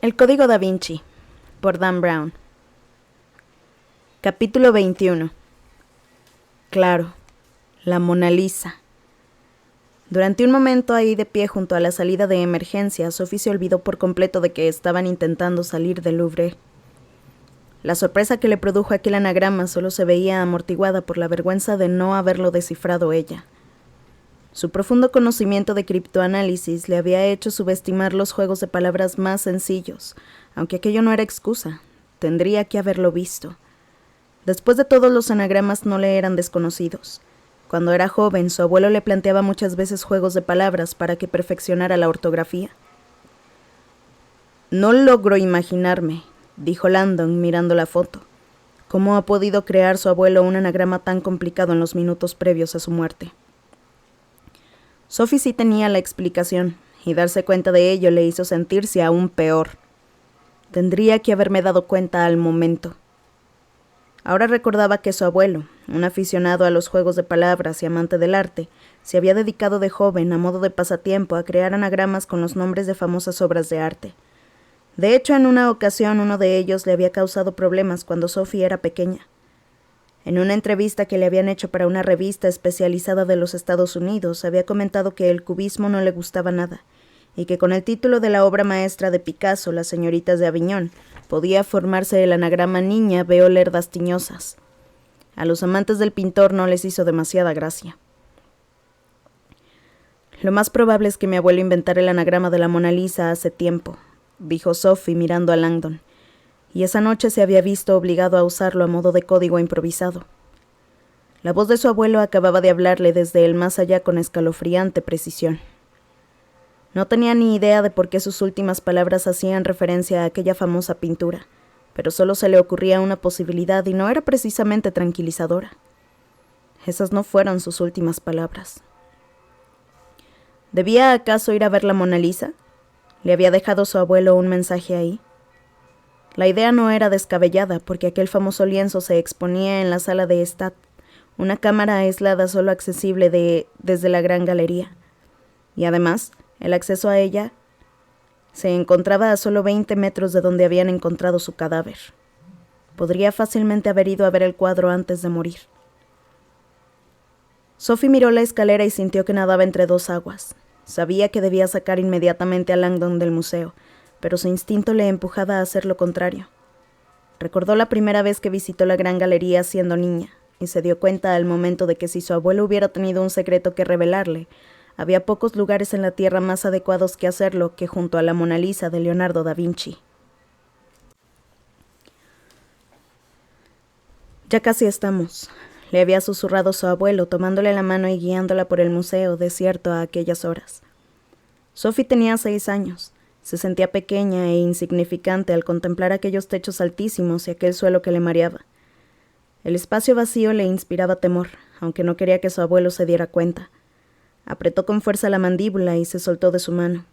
El Código Da Vinci, por Dan Brown. Capítulo 21. Claro, la Mona Lisa. Durante un momento ahí de pie junto a la salida de emergencia, Sophie se olvidó por completo de que estaban intentando salir del Louvre. La sorpresa que le produjo aquel anagrama solo se veía amortiguada por la vergüenza de no haberlo descifrado ella. Su profundo conocimiento de criptoanálisis le había hecho subestimar los juegos de palabras más sencillos, aunque aquello no era excusa. Tendría que haberlo visto. Después de todo, los anagramas no le eran desconocidos. Cuando era joven, su abuelo le planteaba muchas veces juegos de palabras para que perfeccionara la ortografía. «No logro imaginarme», dijo Landon mirando la foto. «¿Cómo ha podido crear su abuelo un anagrama tan complicado en los minutos previos a su muerte?» Sophie sí tenía la explicación, y darse cuenta de ello le hizo sentirse aún peor. Tendría que haberme dado cuenta al momento. Ahora recordaba que su abuelo, un aficionado a los juegos de palabras y amante del arte, se había dedicado de joven, a modo de pasatiempo, a crear anagramas con los nombres de famosas obras de arte. De hecho, en una ocasión uno de ellos le había causado problemas cuando Sophie era pequeña. En una entrevista que le habían hecho para una revista especializada de los Estados Unidos, había comentado que el cubismo no le gustaba nada, y que con el título de la obra maestra de Picasso, Las señoritas de Aviñón, podía formarse el anagrama Niña veo lerdas tiñosas. A los amantes del pintor no les hizo demasiada gracia. «Lo más probable es que mi abuelo inventara el anagrama de la Mona Lisa hace tiempo», dijo Sophie mirando a Langdon, y esa noche se había visto obligado a usarlo a modo de código improvisado. La voz de su abuelo acababa de hablarle desde el más allá con escalofriante precisión. No tenía ni idea de por qué sus últimas palabras hacían referencia a aquella famosa pintura, pero solo se le ocurría una posibilidad y no era precisamente tranquilizadora. Esas no fueron sus últimas palabras. ¿Debía acaso ir a ver la Mona Lisa? ¿Le había dejado su abuelo un mensaje ahí? La idea no era descabellada, porque aquel famoso lienzo se exponía en la sala de Stadt, una cámara aislada solo accesible desde la gran galería. Y además, el acceso a ella se encontraba a solo 20 metros de donde habían encontrado su cadáver. Podría fácilmente haber ido a ver el cuadro antes de morir. Sophie miró la escalera y sintió que nadaba entre dos aguas. Sabía que debía sacar inmediatamente a Langdon del museo, pero su instinto le empujaba a hacer lo contrario. Recordó la primera vez que visitó la gran galería siendo niña, y se dio cuenta al momento de que si su abuelo hubiera tenido un secreto que revelarle, había pocos lugares en la tierra más adecuados que hacerlo que junto a la Mona Lisa de Leonardo da Vinci. «Ya casi estamos», le había susurrado su abuelo, tomándole la mano y guiándola por el museo, desierto a aquellas horas. Sophie tenía 6 años. Se sentía pequeña e insignificante al contemplar aquellos techos altísimos y aquel suelo que le mareaba. El espacio vacío le inspiraba temor, aunque no quería que su abuelo se diera cuenta. Apretó con fuerza la mandíbula y se soltó de su mano.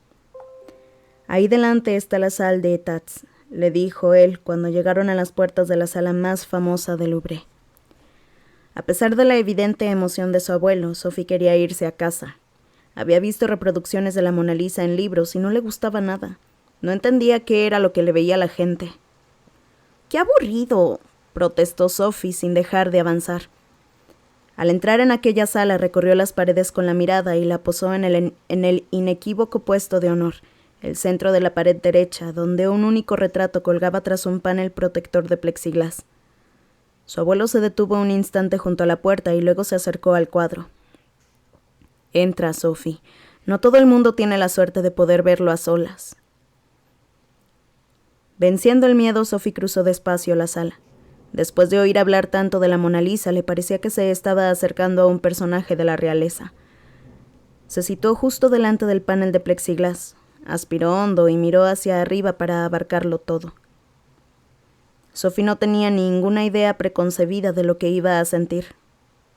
«Ahí delante está la sala de Etats», le dijo él cuando llegaron a las puertas de la sala más famosa del Louvre. A pesar de la evidente emoción de su abuelo, Sophie quería irse a casa. Había visto reproducciones de la Mona Lisa en libros y no le gustaba nada. No entendía qué era lo que le veía a la gente. «¡Qué aburrido!», protestó Sophie sin dejar de avanzar. Al entrar en aquella sala recorrió las paredes con la mirada y la posó en el inequívoco puesto de honor, el centro de la pared derecha, donde un único retrato colgaba tras un panel protector de plexiglas. Su abuelo se detuvo un instante junto a la puerta y luego se acercó al cuadro. «Entra, Sophie. No todo el mundo tiene la suerte de poder verlo a solas». Venciendo el miedo, Sophie cruzó despacio la sala. Después de oír hablar tanto de la Mona Lisa, le parecía que se estaba acercando a un personaje de la realeza. Se situó justo delante del panel de plexiglas, aspiró hondo y miró hacia arriba para abarcarlo todo. Sophie no tenía ninguna idea preconcebida de lo que iba a sentir,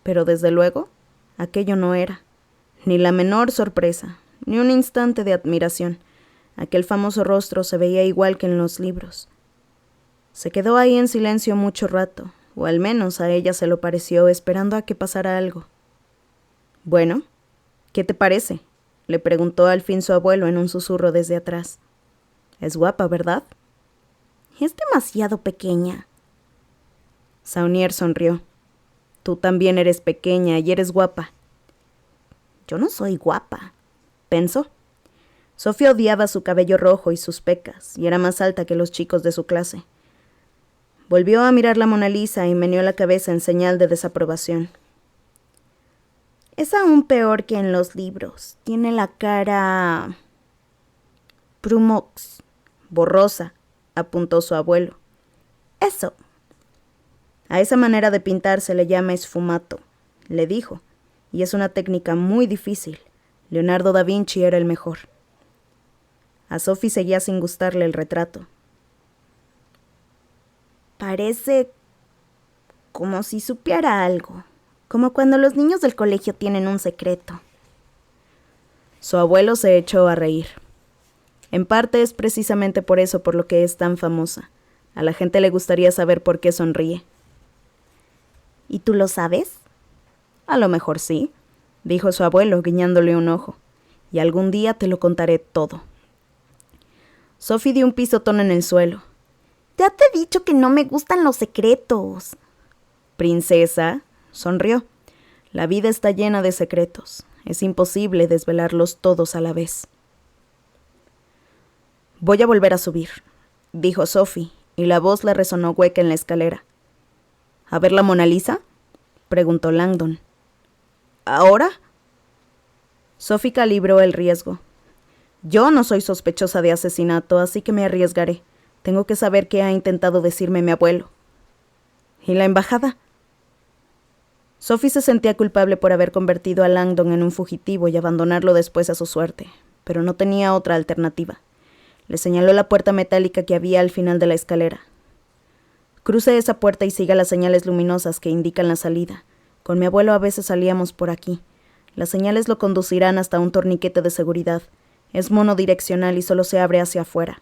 pero desde luego, aquello no era. Ni la menor sorpresa, ni un instante de admiración. Aquel famoso rostro se veía igual que en los libros. Se quedó ahí en silencio mucho rato, o al menos a ella se lo pareció, esperando a que pasara algo. «Bueno, ¿qué te parece?», le preguntó al fin su abuelo en un susurro desde atrás. Es guapa, ¿verdad? Es demasiado pequeña. Saunier sonrió. Tú también eres pequeña y eres guapa. Yo no soy guapa, pensó. Sofía odiaba su cabello rojo y sus pecas, y era más alta que los chicos de su clase. Volvió a mirar la Mona Lisa y meneó la cabeza en señal de desaprobación. Es aún peor que en los libros. Tiene la cara... Prumox. Borrosa, apuntó su abuelo. Eso. A esa manera de pintar se le llama esfumato, le dijo, y es una técnica muy difícil. Leonardo da Vinci era el mejor. A Sophie seguía sin gustarle el retrato. Parece como si supiera algo, como cuando los niños del colegio tienen un secreto. Su abuelo se echó a reír. En parte es precisamente por eso por lo que es tan famosa. A la gente le gustaría saber por qué sonríe. ¿Y tú lo sabes? A lo mejor sí, dijo su abuelo, guiñándole un ojo. Y algún día te lo contaré todo. Sophie dio un pisotón en el suelo. Ya te he dicho que no me gustan los secretos. Princesa, sonrió. La vida está llena de secretos. Es imposible desvelarlos todos a la vez. Voy a volver a subir, dijo Sophie, y la voz le resonó hueca en la escalera. ¿A ver la Mona Lisa?, preguntó Langdon. ¿Ahora? Sophie calibró el riesgo. Yo no soy sospechosa de asesinato, así que me arriesgaré. Tengo que saber qué ha intentado decirme mi abuelo. ¿Y la embajada? Sophie se sentía culpable por haber convertido a Langdon en un fugitivo y abandonarlo después a su suerte, pero no tenía otra alternativa. Le señaló la puerta metálica que había al final de la escalera. Cruce esa puerta y siga las señales luminosas que indican la salida. Con mi abuelo a veces salíamos por aquí. Las señales lo conducirán hasta un torniquete de seguridad. Es monodireccional y solo se abre hacia afuera.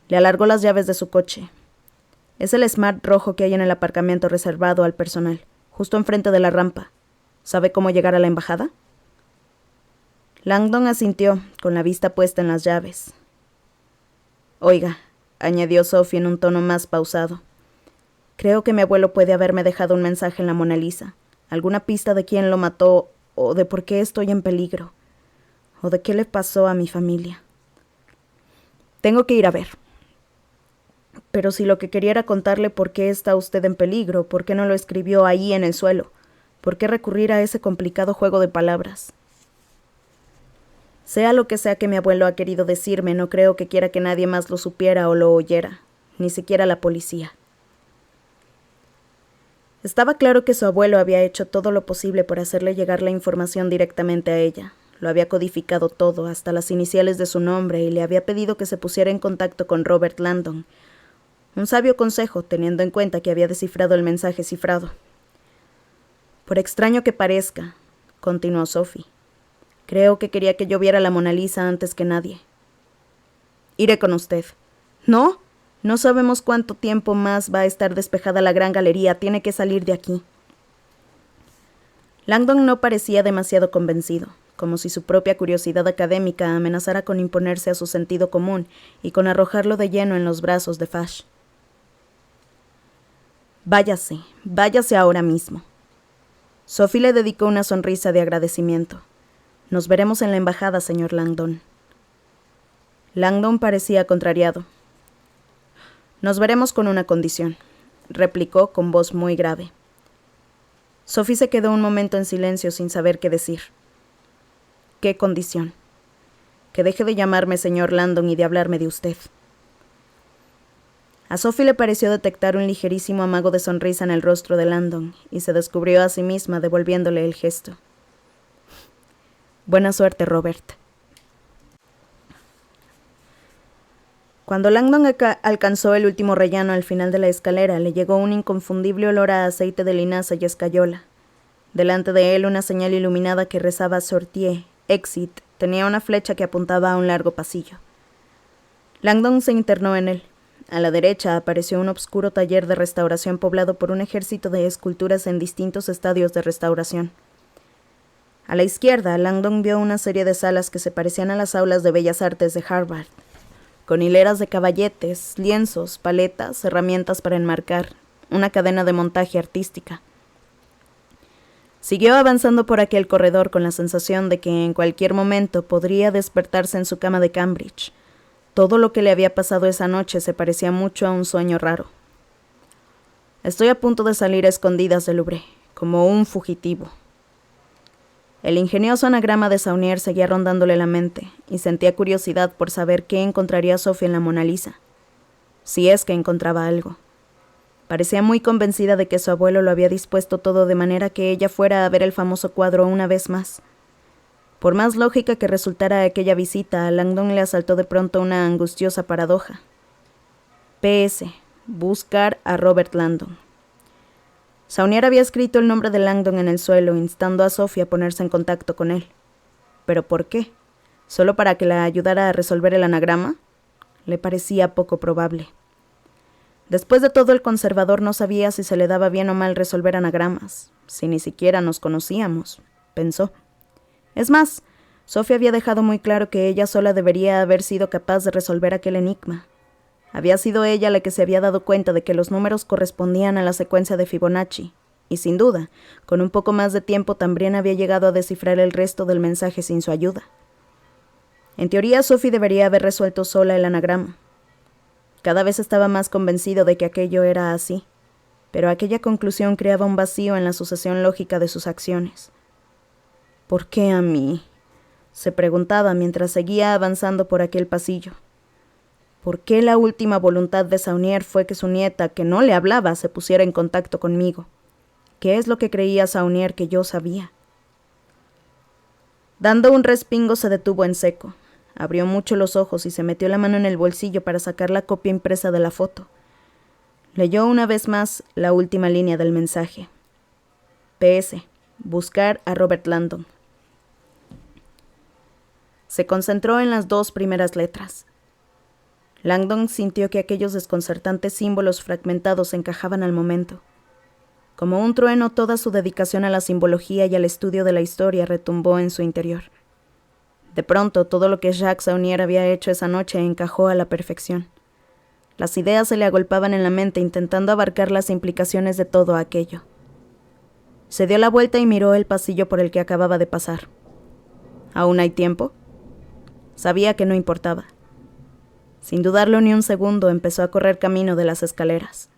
Le alargó las llaves de su coche. Es el Smart rojo que hay en el aparcamiento reservado al personal, justo enfrente de la rampa. ¿Sabe cómo llegar a la embajada? Langdon asintió, con la vista puesta en las llaves. Oiga, añadió Sophie en un tono más pausado. Creo que mi abuelo puede haberme dejado un mensaje en la Mona Lisa, alguna pista de quién lo mató o de por qué estoy en peligro, o de qué le pasó a mi familia. Tengo que ir a ver. Pero si lo que quería era contarle por qué está usted en peligro, ¿por qué no lo escribió ahí en el suelo? ¿Por qué recurrir a ese complicado juego de palabras? Sea lo que sea que mi abuelo ha querido decirme, no creo que quiera que nadie más lo supiera o lo oyera, ni siquiera la policía. Estaba claro que su abuelo había hecho todo lo posible por hacerle llegar la información directamente a ella. Lo había codificado todo, hasta las iniciales de su nombre, y le había pedido que se pusiera en contacto con Robert Langdon. Un sabio consejo, teniendo en cuenta que había descifrado el mensaje cifrado. Por extraño que parezca, continuó Sophie, creo que quería que yo viera la Mona Lisa antes que nadie. Iré con usted. ¿No? No sabemos cuánto tiempo más va a estar despejada la gran galería. Tiene que salir de aquí. Langdon no parecía demasiado convencido, como si su propia curiosidad académica amenazara con imponerse a su sentido común y con arrojarlo de lleno en los brazos de Fash. Váyase, váyase ahora mismo. Sophie le dedicó una sonrisa de agradecimiento. Nos veremos en la embajada, señor Langdon. Langdon parecía contrariado. Nos veremos con una condición, replicó con voz muy grave. Sophie se quedó un momento en silencio sin saber qué decir. ¿Qué condición? Que deje de llamarme señor Langdon y de hablarme de usted. A Sophie le pareció detectar un ligerísimo amago de sonrisa en el rostro de Langdon y se descubrió a sí misma devolviéndole el gesto. Buena suerte, Robert. Cuando Langdon alcanzó el último rellano al final de la escalera, le llegó un inconfundible olor a aceite de linaza y escayola. Delante de él, una señal iluminada que rezaba Sortie, Exit, tenía una flecha que apuntaba a un largo pasillo. Langdon se internó en él. A la derecha apareció un obscuro taller de restauración poblado por un ejército de esculturas en distintos estadios de restauración. A la izquierda, Langdon vio una serie de salas que se parecían a las aulas de Bellas Artes de Harvard. con hileras de caballetes, lienzos, paletas, herramientas para enmarcar, una cadena de montaje artística. Siguió avanzando por aquel corredor con la sensación de que en cualquier momento podría despertarse en su cama de Cambridge. Todo lo que le había pasado esa noche se parecía mucho a un sueño raro. Estoy a punto de salir a escondidas del Louvre, como un fugitivo. El ingenioso anagrama de Saunier seguía rondándole la mente, y sentía curiosidad por saber qué encontraría Sophie en la Mona Lisa, si es que encontraba algo. Parecía muy convencida de que su abuelo lo había dispuesto todo de manera que ella fuera a ver el famoso cuadro una vez más. Por más lógica que resultara aquella visita, a Langdon le asaltó de pronto una angustiosa paradoja. PS. Buscar a Robert Langdon. Saunier había escrito el nombre de Langdon en el suelo, instando a Sophie a ponerse en contacto con él. ¿Pero por qué? ¿Solo para que la ayudara a resolver el anagrama? Le parecía poco probable. Después de todo, el conservador no sabía si se le daba bien o mal resolver anagramas, si ni siquiera nos conocíamos, pensó. Es más, Sophie había dejado muy claro que ella sola debería haber sido capaz de resolver aquel enigma. Había sido ella la que se había dado cuenta de que los números correspondían a la secuencia de Fibonacci, y sin duda, con un poco más de tiempo también había llegado a descifrar el resto del mensaje sin su ayuda. En teoría, Sophie debería haber resuelto sola el anagrama. Cada vez estaba más convencido de que aquello era así, pero aquella conclusión creaba un vacío en la sucesión lógica de sus acciones. ¿Por qué a mí?, se preguntaba mientras seguía avanzando por aquel pasillo. ¿Por qué la última voluntad de Saunier fue que su nieta, que no le hablaba, se pusiera en contacto conmigo? ¿Qué es lo que creía Saunier que yo sabía? Dando un respingo se detuvo en seco. Abrió mucho los ojos y se metió la mano en el bolsillo para sacar la copia impresa de la foto. Leyó una vez más la última línea del mensaje. PS. Buscar a Robert Langdon. Se concentró en las 2 primeras letras. Langdon sintió que aquellos desconcertantes símbolos fragmentados encajaban al momento. Como un trueno, toda su dedicación a la simbología y al estudio de la historia retumbó en su interior. De pronto, todo lo que Jacques Saunier había hecho esa noche encajó a la perfección. Las ideas se le agolpaban en la mente intentando abarcar las implicaciones de todo aquello. Se dio la vuelta y miró el pasillo por el que acababa de pasar. ¿Aún hay tiempo? Sabía que no importaba. Sin dudarlo ni un segundo, empezó a correr camino de las escaleras.